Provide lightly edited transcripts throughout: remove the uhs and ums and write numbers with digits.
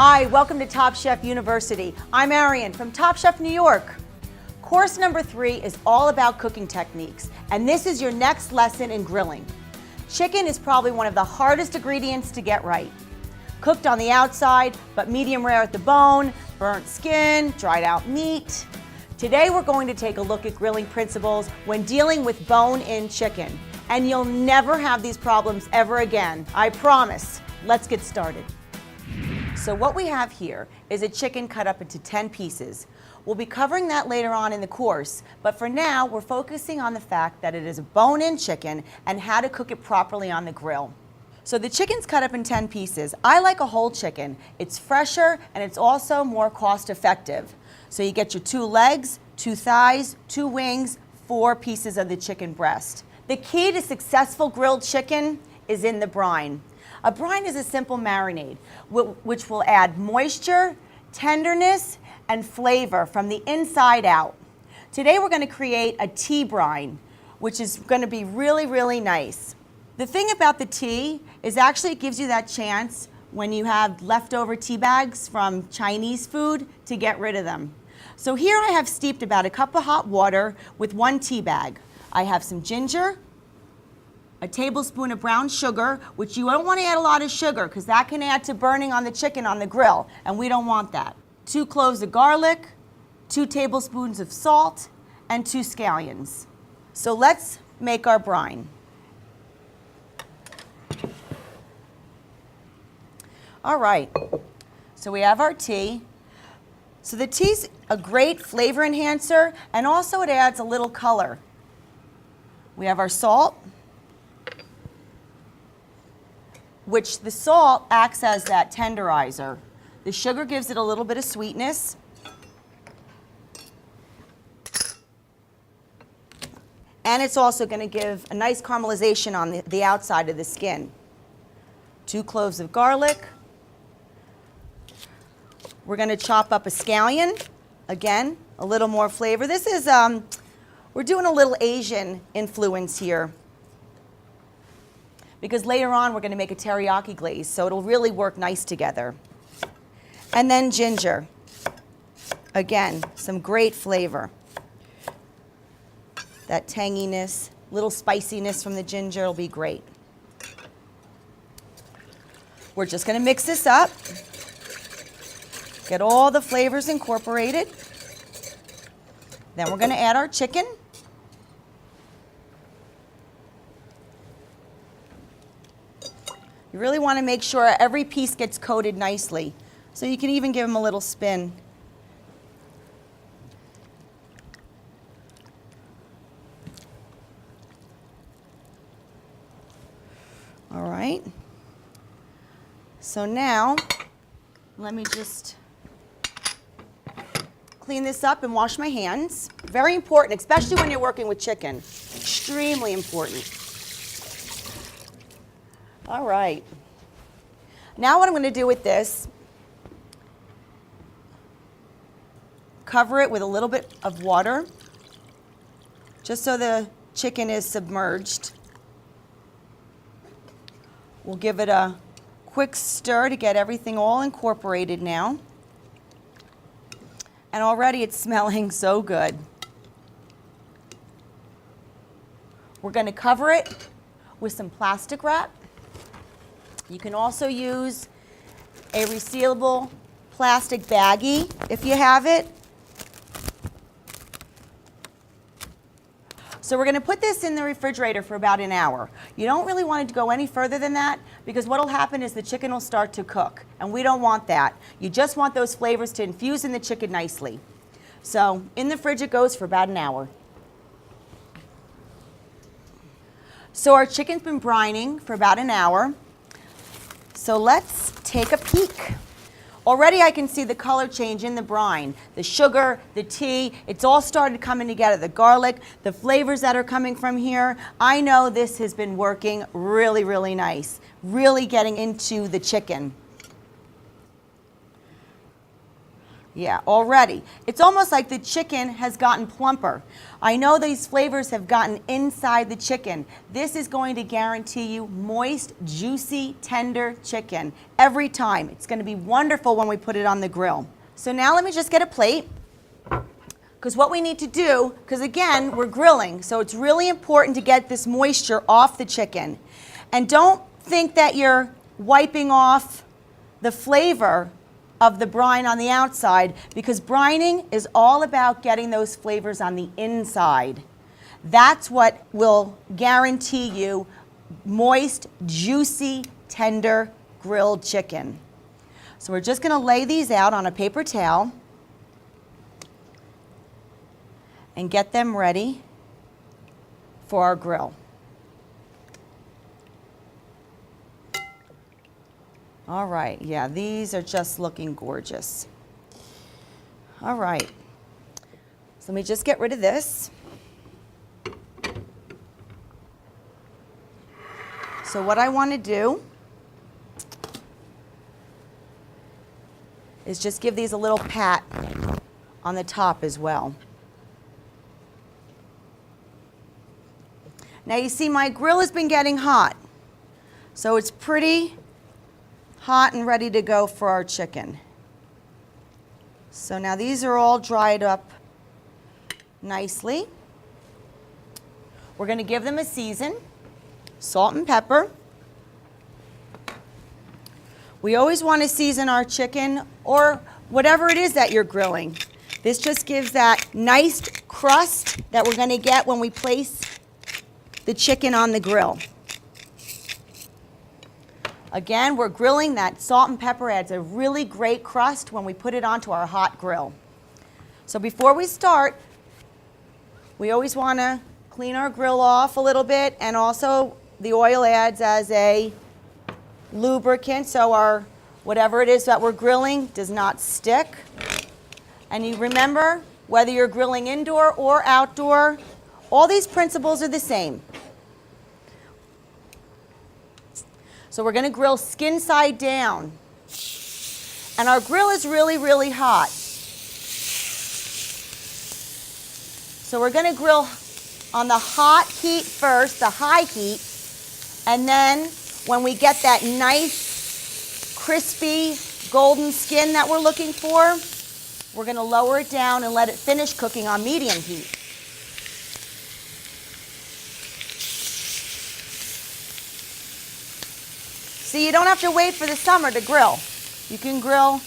Hi, welcome to Top Chef University. I'm Arian from Top Chef New York. Course number 3 is all about cooking techniques, and this is your next lesson in grilling. Chicken is probably one of the hardest ingredients to get right. Cooked on the outside, but medium rare at the bone, burnt skin, dried out meat. Today we're going to take a look at grilling principles when dealing with bone-in chicken. And you'll never have these problems ever again, I promise. Let's get started. So what we have here is a chicken cut up into 10 pieces. We'll be covering that later on in the course, but for now we're focusing on the fact that it is a bone-in chicken and how to cook it properly on the grill. So the chicken's cut up in 10 pieces. I like a whole chicken. It's fresher and it's also more cost effective. So you get your 2 legs, 2 thighs, 2 wings, 4 pieces of the chicken breast. The key to successful grilled chicken is in the brine. A brine is a simple marinade which will add moisture, tenderness, and flavor from the inside out. Today we're going to create a tea brine, which is going to be really, really nice. The thing about the tea is actually it gives you that chance when you have leftover tea bags from Chinese food to get rid of them. So here I have steeped about a cup of hot water with 1 tea bag. I have some ginger, a tablespoon of brown sugar, which you don't want to add a lot of sugar because that can add to burning on the chicken on the grill, and we don't want that. 2 cloves of garlic, 2 tablespoons of salt, and 2 scallions. So let's make our brine. All right, so we have our tea. So the tea's a great flavor enhancer, and also it adds a little color. We have our salt, which the salt acts as that tenderizer. The sugar gives it a little bit of sweetness. And it's also going to give a nice caramelization on the outside of the skin. 2 cloves of garlic. We're going to chop up a scallion. Again, a little more flavor. This is, we're doing a little Asian influence here, because later on we're going to make a teriyaki glaze, so it'll really work nice together. And then ginger. Again, some great flavor. That tanginess, little spiciness from the ginger will be great. We're just going to mix this up. Get all the flavors incorporated. Then we're going to add our chicken. You really want to make sure every piece gets coated nicely. So you can even give them a little spin. All right. So now, let me just clean this up and wash my hands. Very important, especially when you're working with chicken. Extremely important. All right. Now what I'm going to do with this, cover it with a little bit of water, just so the chicken is submerged. We'll give it a quick stir to get everything all incorporated now. And already it's smelling so good. We're going to cover it with some plastic wrap. You can also use a resealable plastic baggie if you have it. So we're going to put this in the refrigerator for about an hour. You don't really want it to go any further than that, because what will happen is the chicken will start to cook, and we don't want that. You just want those flavors to infuse in the chicken nicely. So in the fridge it goes for about an hour. So our chicken's been brining for about an hour. So let's take a peek. Already I can see the color change in the brine. The sugar, the tea, it's all started coming together. The garlic, the flavors that are coming from here. I know this has been working really, really nice. Really getting into the chicken. Yeah, already. It's almost like the chicken has gotten plumper. I know these flavors have gotten inside the chicken. This is going to guarantee you moist, juicy, tender chicken every time. It's going to be wonderful when we put it on the grill. So now let me just get a plate, because what we need to do, because again, we're grilling, so it's really important to get this moisture off the chicken. And don't think that you're wiping off the flavor of the brine on the outside, because brining is all about getting those flavors on the inside. That's what will guarantee you moist, juicy, tender grilled chicken. So we're just going to lay these out on a paper towel and get them ready for our grill. All right, yeah, these are just looking gorgeous. All right, so let me just get rid of this. So what I want to do is just give these a little pat on the top as well. Now you see my grill has been getting hot, so it's pretty hot and ready to go for our chicken. So now these are all dried up nicely. We're going to give them a season, salt and pepper. We always want to season our chicken or whatever it is that you're grilling. This just gives that nice crust that we're going to get when we place the chicken on the grill. Again, we're grilling. That salt and pepper adds a really great crust when we put it onto our hot grill. So before we start, we always want to clean our grill off a little bit, and also the oil adds as a lubricant so our whatever it is that we're grilling does not stick. And you remember, whether you're grilling indoor or outdoor, all these principles are the same. So we're going to grill skin side down. And our grill is really, really hot. So we're going to grill on the hot heat first, the high heat, and then when we get that nice, crispy, golden skin that we're looking for, we're going to lower it down and let it finish cooking on medium heat. See, you don't have to wait for the summer to grill. You can grill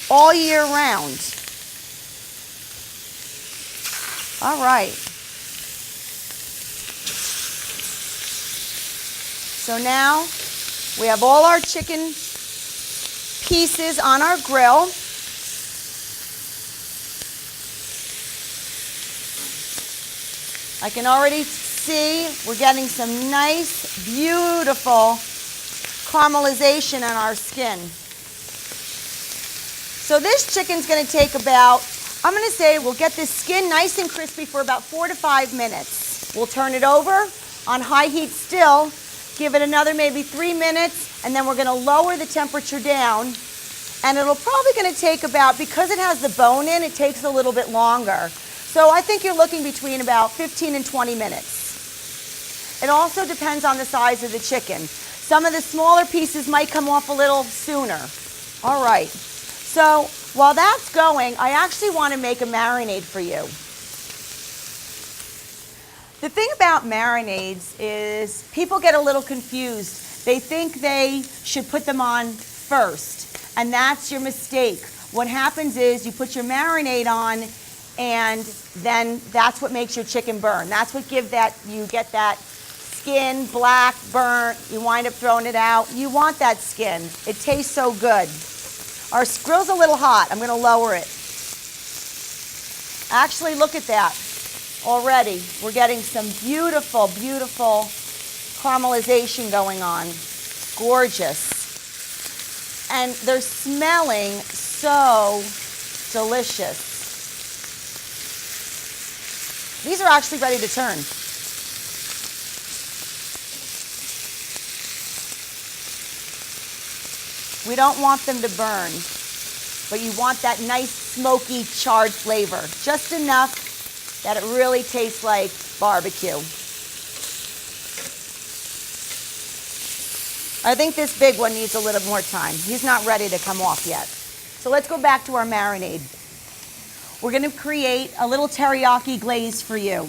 all year round. All right. So now we have all our chicken pieces on our grill. I can already see we're getting some nice, beautiful caramelization in our skin. So this chicken's going to take about, I'm going to say we'll get this skin nice and crispy for about 4 to 5 minutes. We'll turn it over on high heat still, give it another maybe 3 minutes, and then we're going to lower the temperature down. And it'll probably going to take about, because it has the bone in, it takes a little bit longer. So I think you're looking between about 15 and 20 minutes. It also depends on the size of the chicken. Some of the smaller pieces might come off a little sooner. All right. So while that's going, I actually want to make a marinade for you. The thing about marinades is people get a little confused. They think they should put them on first, and that's your mistake. What happens is you put your marinade on, and then that's what makes your chicken burn. That's what gives that, you get that skin, black, burnt, you wind up throwing it out. You want that skin. It tastes so good. Our grill's a little hot. I'm going to lower it. Actually, look at that. Already, we're getting some beautiful, beautiful caramelization going on. Gorgeous. And they're smelling so delicious. These are actually ready to turn. We don't want them to burn, but you want that nice smoky, charred flavor. Just enough that it really tastes like barbecue. I think this big one needs a little more time. He's not ready to come off yet. So let's go back to our marinade. We're going to create a little teriyaki glaze for you.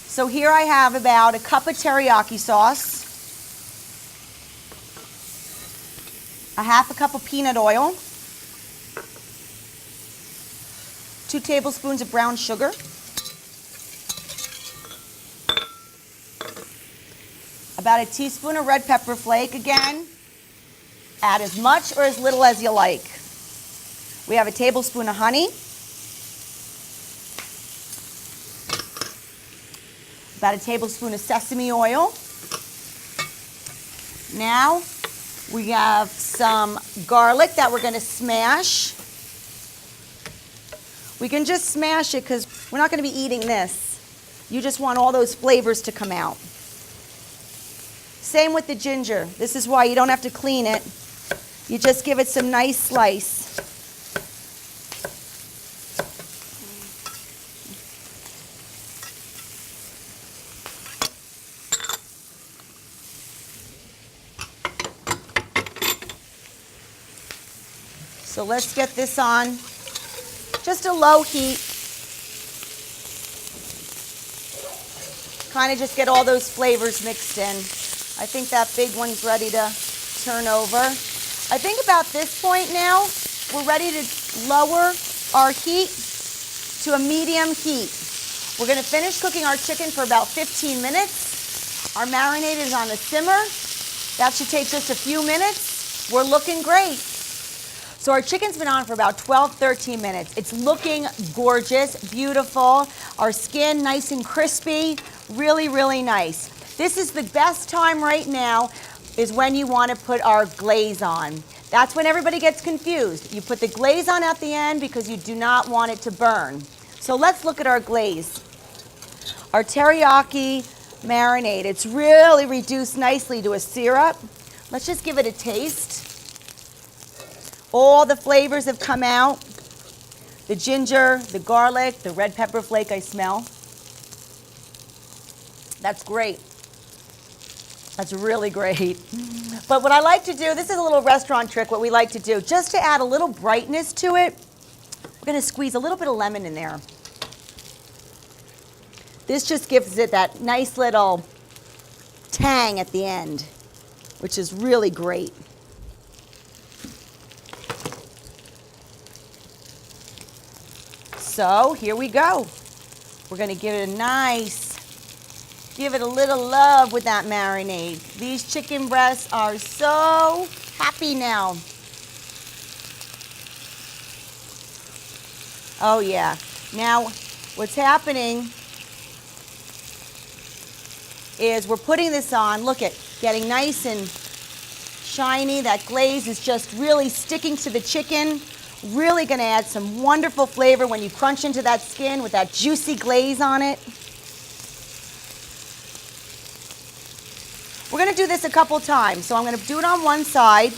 So here I have about a cup of teriyaki sauce, a half a cup of peanut oil, 2 tablespoons of brown sugar, about a teaspoon of red pepper flake. Again, add as much or as little as you like. We have a tablespoon of honey, about a tablespoon of sesame oil. Now we have some garlic that we're going to smash. We can just smash it because we're not going to be eating this. You just want all those flavors to come out. Same with the ginger. This is why you don't have to clean it. You just give it some nice slice. So let's get this on just a low heat. Kind of just get all those flavors mixed in. I think that big one's ready to turn over. I think about this point now, we're ready to lower our heat to a medium heat. We're going to finish cooking our chicken for about 15 minutes. Our marinade is on a simmer. That should take just a few minutes. We're looking great. So our chicken's been on for about 12, 13 minutes. It's looking gorgeous, beautiful. Our skin nice and crispy, really, really nice. This is the best time right now is when you want to put our glaze on. That's when everybody gets confused. You put the glaze on at the end because you do not want it to burn. So let's look at our glaze. Our teriyaki marinade, it's really reduced nicely to a syrup. Let's just give it a taste. All the flavors have come out. The ginger, the garlic, the red pepper flake I smell. That's great. That's really great. But what I like to do, this is a little restaurant trick, what we like to do, just to add a little brightness to it, we're going to squeeze a little bit of lemon in there. This just gives it that nice little tang at the end, which is really great. So here we go. We're going to give it a give it a little love with that marinade. These chicken breasts are so happy now. Oh yeah. Now what's happening is we're putting this on. Look at getting nice and shiny. That glaze is just really sticking to the chicken. Really going to add some wonderful flavor when you crunch into that skin with that juicy glaze on it. We're going to do this a couple times. So I'm going to do it on one side.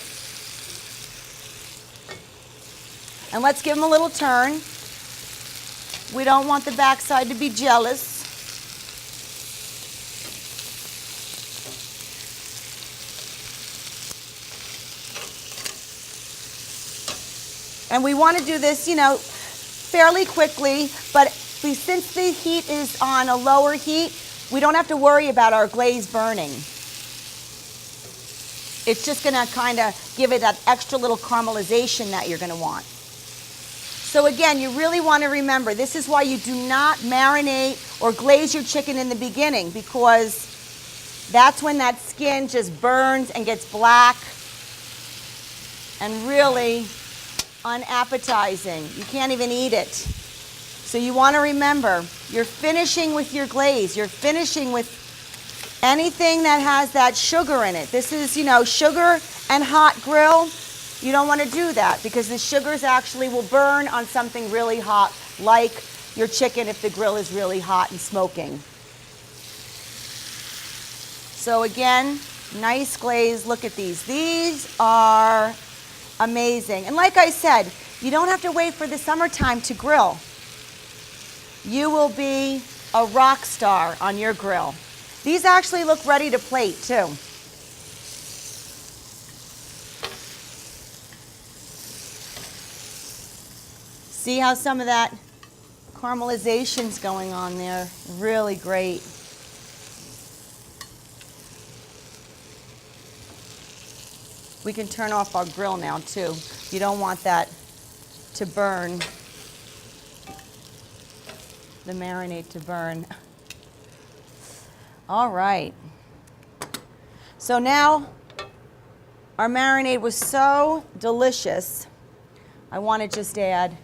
And let's give them a little turn. We don't want the backside to be jealous. And we want to do this, you know, fairly quickly, but since the heat is on a lower heat, we don't have to worry about our glaze burning. It's just going to kind of give it that extra little caramelization that you're going to want. So again, you really want to remember, this is why you do not marinate or glaze your chicken in the beginning, because that's when that skin just burns and gets black and really unappetizing. You can't even eat it. So you want to remember, you're finishing with your glaze. You're finishing with anything that has that sugar in it. This is, you know, sugar and hot grill. You don't want to do that because the sugars actually will burn on something really hot, like your chicken if the grill is really hot and smoking. So again, nice glaze. Look at these. These are Amazing. And like I said, you don't have to wait for the summertime to grill. You will be a rock star on your grill. These actually look ready to plate too. See how some of that caramelization's going on there? Really great. We can turn off our grill now too. You don't want that to burn, the marinade to burn. All right. So now our marinade was so delicious. I want to just add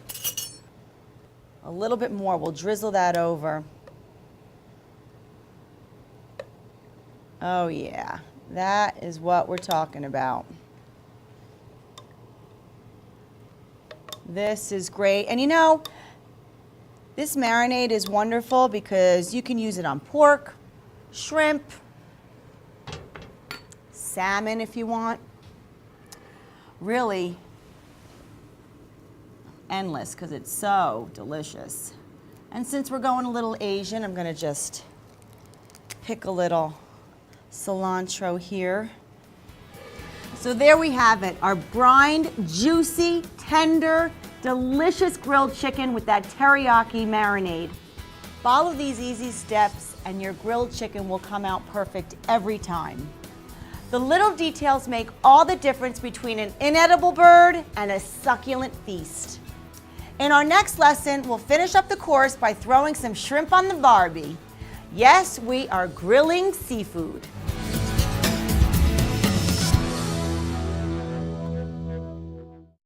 a little bit more. We'll drizzle that over. Oh yeah, that is what we're talking about. This is great. And you know, this marinade is wonderful because you can use it on pork, shrimp, salmon if you want. Really endless because it's so delicious. And since we're going a little Asian, I'm going to just pick a little cilantro here. So there we have it, our brined, juicy, tender, delicious grilled chicken with that teriyaki marinade. Follow these easy steps and your grilled chicken will come out perfect every time. The little details make all the difference between an inedible bird and a succulent feast. In our next lesson, we'll finish up the course by throwing some shrimp on the barbie. Yes, we are grilling seafood.